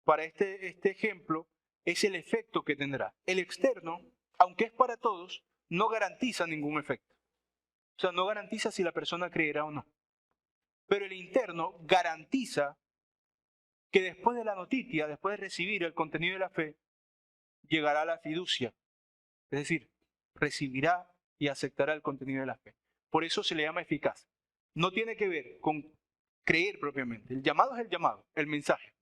para este ejemplo es el efecto que tendrá. El externo, aunque es para todos, no garantiza ningún efecto. O sea, no garantiza si la persona creerá o no. Pero el interno garantiza que después de la noticia, después de recibir el contenido de la fe, llegará la fiducia. Es decir, recibirá y aceptará el contenido de la fe. Por eso se le llama eficaz. No tiene que ver con creer propiamente. El llamado es el llamado, el mensaje.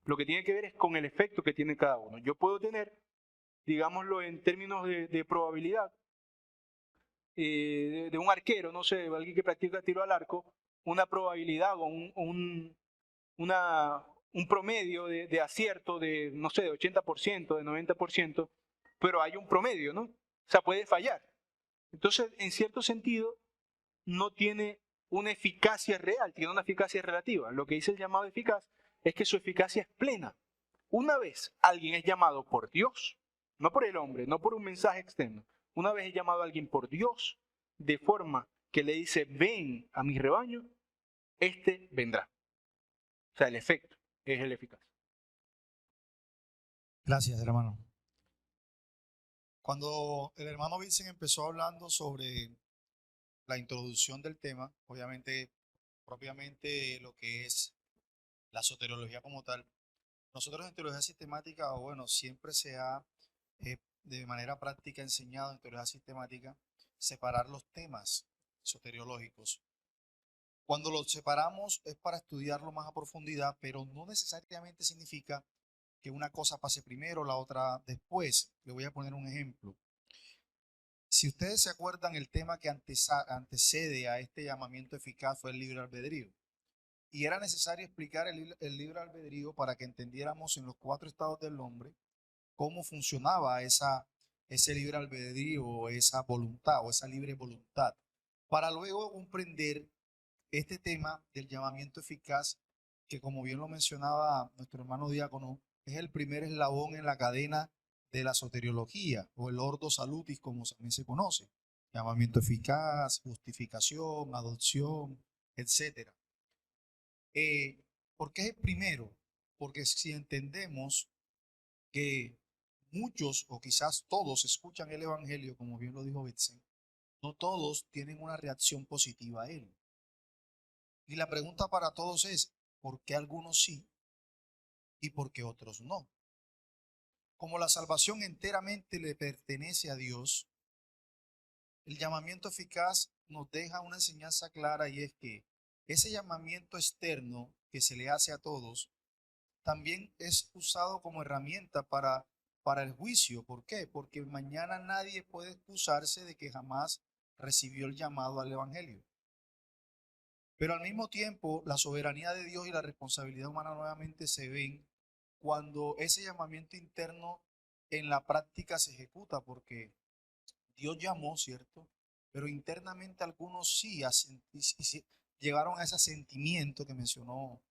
Lo que tiene que ver es con el efecto que tiene cada uno. Yo puedo tener, digámoslo en términos de probabilidad, de un arquero, no sé, alguien que practica tiro al arco, una probabilidad o un promedio de acierto de, no sé, de 80%, de 90%, pero hay un promedio, ¿no? O sea, puede fallar. Entonces, en cierto sentido, no tiene una eficacia real, tiene una eficacia relativa. Lo que dice el llamado eficaz es que su eficacia es plena. Una vez alguien es llamado por Dios, no por el hombre, no por un mensaje externo, una vez es llamado a alguien por Dios, de forma que le dice, ven a mi rebaño, este vendrá. O sea, el efecto es el eficaz. Gracias, hermano. Cuando el hermano Vincent empezó hablando sobre la introducción del tema, obviamente, propiamente lo que es la soteriología como tal, nosotros en teología sistemática, o bueno, siempre se ha de manera práctica enseñado en teología sistemática separar los temas soteriológicos. Cuando los separamos es para estudiarlo más a profundidad, pero no necesariamente significa que una cosa pase primero, la otra después. Le voy a poner un ejemplo. Si ustedes se acuerdan, el tema que antecede a este llamamiento eficaz fue el libre albedrío. Y era necesario explicar el libre albedrío para que entendiéramos en los 4 estados del hombre cómo funcionaba ese libre albedrío, o esa voluntad, o esa libre voluntad, para luego comprender este tema del llamamiento eficaz, que como bien lo mencionaba nuestro hermano diácono, es el primer eslabón en la cadena de la soteriología, o el ordo salutis, como también se conoce. Llamamiento eficaz, justificación, adopción, etc. ¿Por qué es el primero? Porque si entendemos que muchos o quizás todos escuchan el evangelio, como bien lo dijo Vincent, no todos tienen una reacción positiva a él. Y la pregunta para todos es, ¿por qué algunos sí y por qué otros no? Como la salvación enteramente le pertenece a Dios, el llamamiento eficaz nos deja una enseñanza clara, y es que ese llamamiento externo que se le hace a todos también es usado como herramienta para el juicio. ¿Por qué? Porque mañana nadie puede excusarse de que jamás recibió el llamado al evangelio. Pero al mismo tiempo, la soberanía de Dios y la responsabilidad humana nuevamente se ven cuando ese llamamiento interno en la práctica se ejecuta, porque Dios llamó, ¿cierto? Pero internamente algunos sí, llegaron a ese sentimiento que mencionó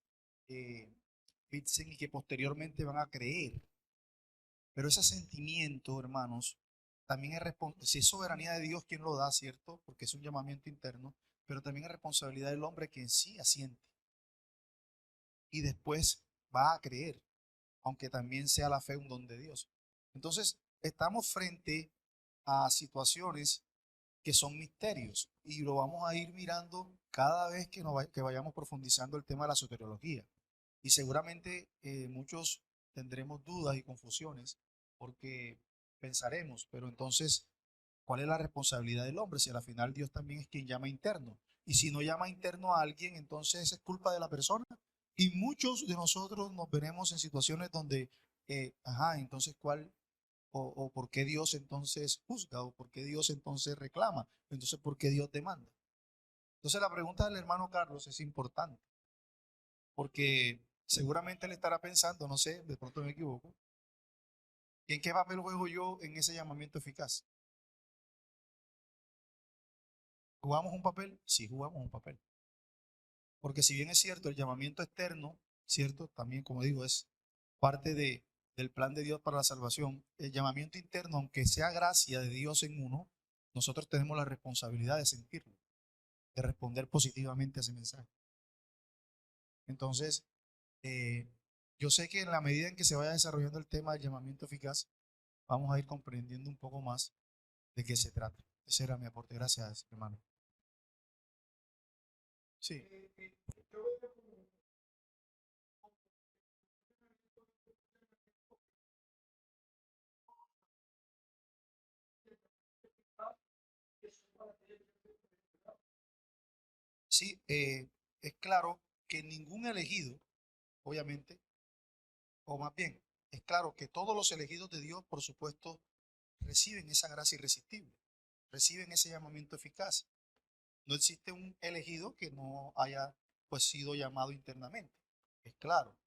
Vincent, y que posteriormente van a creer. Pero ese sentimiento, hermanos, también si es soberanía de Dios quien lo da, ¿cierto? Porque es un llamamiento interno, pero también es responsabilidad del hombre que en sí asiente y después va a creer, aunque también sea la fe un don de Dios. Entonces, estamos frente a situaciones que son misterios, y lo vamos a ir mirando cada vez que vayamos profundizando el tema de la soteriología. Y seguramente muchos tendremos dudas y confusiones, porque pensaremos, pero entonces, ¿cuál es la responsabilidad del hombre? Si al final Dios también es quien llama interno. Y si no llama interno a alguien, entonces es culpa de la persona. Y muchos de nosotros nos veremos en situaciones donde, entonces, ¿cuál o por qué Dios entonces juzga, o por qué Dios entonces reclama, entonces por qué Dios demanda? Entonces la pregunta del hermano Carlos es importante, porque seguramente él estará pensando, no sé, de pronto me equivoco, ¿en qué papel juego yo en ese llamamiento eficaz? ¿Jugamos un papel? Sí, jugamos un papel. Porque si bien es cierto, el llamamiento externo, cierto, también como digo, es parte del plan de Dios para la salvación. El llamamiento interno, aunque sea gracia de Dios en uno, nosotros tenemos la responsabilidad de sentirlo, de responder positivamente a ese mensaje. Entonces, yo sé que en la medida en que se vaya desarrollando el tema del llamamiento eficaz, vamos a ir comprendiendo un poco más de qué se trata. Ese era mi aporte. Gracias, hermano. Sí. Sí, es claro que ningún elegido, obviamente, o más bien, es claro que todos los elegidos de Dios, por supuesto, reciben esa gracia irresistible, reciben ese llamamiento eficaz. No existe un elegido que no haya pues sido llamado internamente, es claro.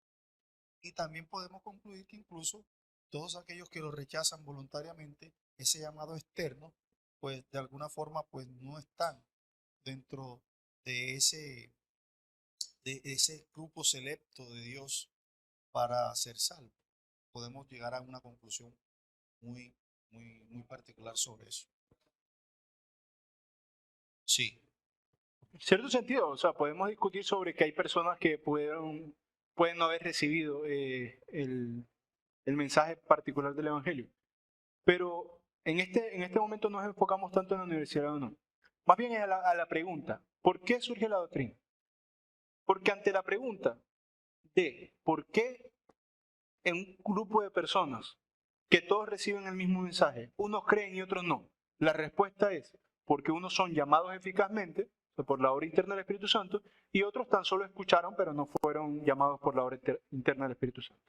Y también podemos concluir que incluso todos aquellos que lo rechazan voluntariamente, ese llamado externo, pues de alguna forma pues no están dentro de ese grupo selecto de Dios para ser salvo. Podemos llegar a una conclusión muy, muy particular sobre eso. Sí, En cierto sentido, o sea, podemos discutir sobre que hay personas que pueden no haber recibido el mensaje particular del Evangelio. Pero en este momento no nos enfocamos tanto en la universidad o no. Más bien es a la pregunta, ¿por qué surge la doctrina? Porque ante la pregunta de por qué en un grupo de personas que todos reciben el mismo mensaje, unos creen y otros no, la respuesta es porque unos son llamados eficazmente, o sea, por la obra interna del Espíritu Santo, y otros tan solo escucharon, pero no fueron llamados por la obra interna del Espíritu Santo.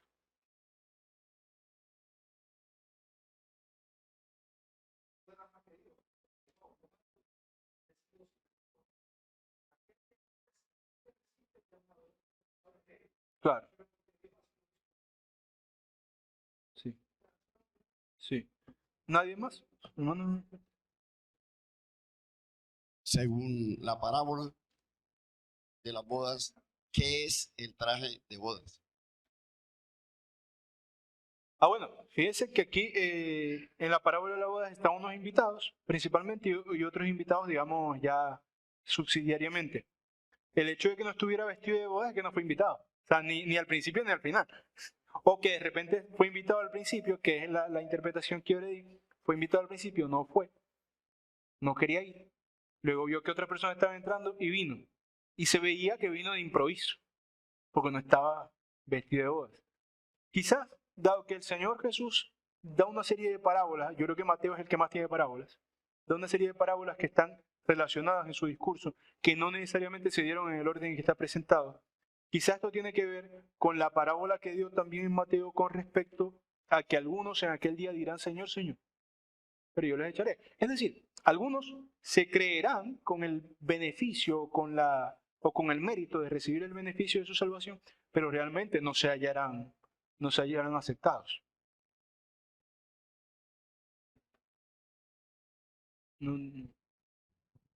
Claro. Sí, sí. ¿Nadie más? Hermano. Según la parábola de las bodas, ¿qué es el traje de bodas? Bueno, fíjense que aquí en la parábola de la boda están unos invitados, principalmente, y otros invitados, digamos, ya subsidiariamente. El hecho de que no estuviera vestido de boda es que no fue invitado. O sea, ni al principio ni al final. O que de repente fue invitado al principio, que es la interpretación que yo le di. Fue invitado al principio, no fue. No quería ir. Luego vio que otra persona estaba entrando y vino. Y se veía que vino de improviso, porque no estaba vestido de bodas. Quizás, dado que el Señor Jesús da una serie de parábolas, yo creo que Mateo es el que más tiene parábolas, da una serie de parábolas que están relacionadas en su discurso, que no necesariamente se dieron en el orden en que está presentado. Quizás esto tiene que ver con la parábola que dio también en Mateo con respecto a que algunos en aquel día dirán, Señor, Señor, pero yo les echaré. Es decir, algunos se creerán con el beneficio o con el mérito de recibir el beneficio de su salvación, pero realmente no se hallarán aceptados.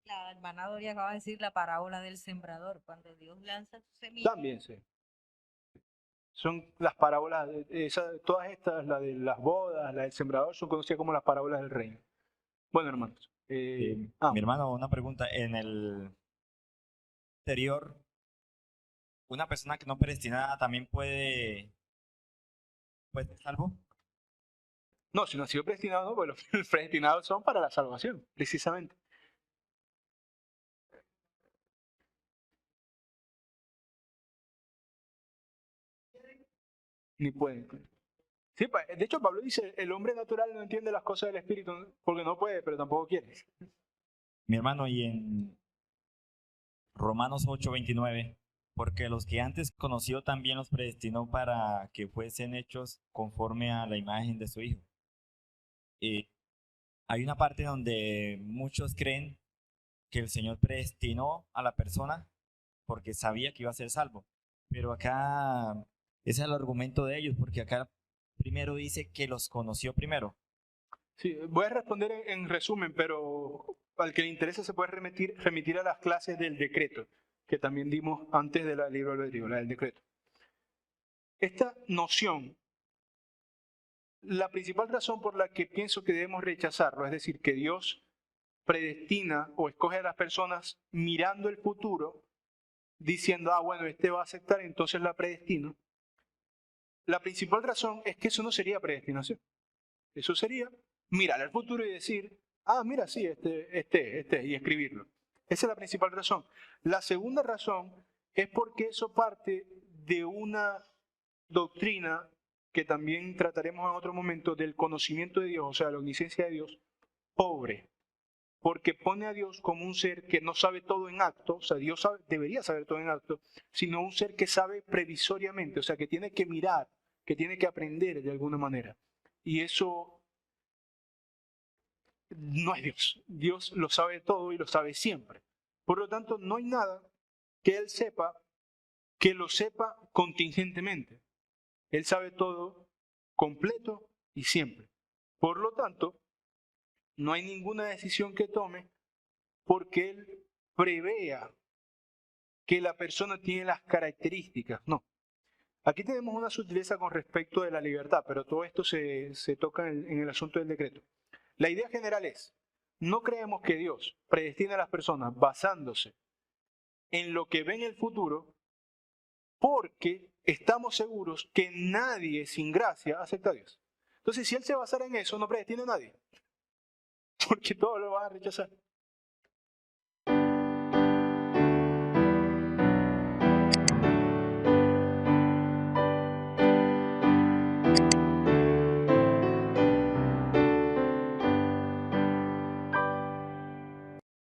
La hermana Doria acaba de decir la parábola del sembrador, cuando Dios lanza su semilla. También sí. Son las parábolas, todas estas, la de las bodas, la del sembrador, son conocidas como las parábolas del reino. Bueno, hermanos. Mi hermano, una pregunta. En el anterior, ¿una persona que no predestinada también puede ser salvo? No, si no ha sido predestinado, no, pues los predestinados son para la salvación, precisamente. Ni pueden. Sí, de hecho, Pablo dice, el hombre natural no entiende las cosas del Espíritu porque no puede, pero tampoco quiere. Mi hermano, y en Romanos 8:29, porque los que antes conoció también los predestinó para que fuesen hechos conforme a la imagen de su Hijo. Y hay una parte donde muchos creen que el Señor predestinó a la persona porque sabía que iba a ser salvo. Pero acá, ese es el argumento de ellos, porque acá primero dice que los conoció primero. Sí, voy a responder en resumen, pero al que le interese se puede remitir a las clases del decreto, que también dimos antes de la libre albedrío, la del decreto. Esta noción, la principal razón por la que pienso que debemos rechazarlo, es decir, que Dios predestina o escoge a las personas mirando el futuro, diciendo, bueno, este va a aceptar, entonces la predestino. La principal razón es que eso no sería predestinación. Eso sería mirar al futuro y decir, mira, sí, este, y escribirlo. Esa es la principal razón. La segunda razón es porque eso parte de una doctrina que también trataremos en otro momento del conocimiento de Dios, o sea, la omnisciencia de Dios, pobre. Porque pone a Dios como un ser que no sabe todo en acto, o sea, Dios debería saber todo en acto, sino un ser que sabe previsoriamente, o sea, que tiene que mirar, que tiene que aprender de alguna manera. Y eso no es Dios. Dios lo sabe todo y lo sabe siempre. Por lo tanto, no hay nada que Él sepa que lo sepa contingentemente. Él sabe todo completo y siempre. Por lo tanto, no hay ninguna decisión que tome porque Él prevea que la persona tiene las características. No. Aquí tenemos una sutileza con respecto de la libertad, pero todo esto se toca en el asunto del decreto. La idea general es, no creemos que Dios predestina a las personas basándose en lo que ve en el futuro, porque estamos seguros que nadie sin gracia acepta a Dios. Entonces, si Él se basara en eso, no predestina a nadie, porque todos lo van a rechazar.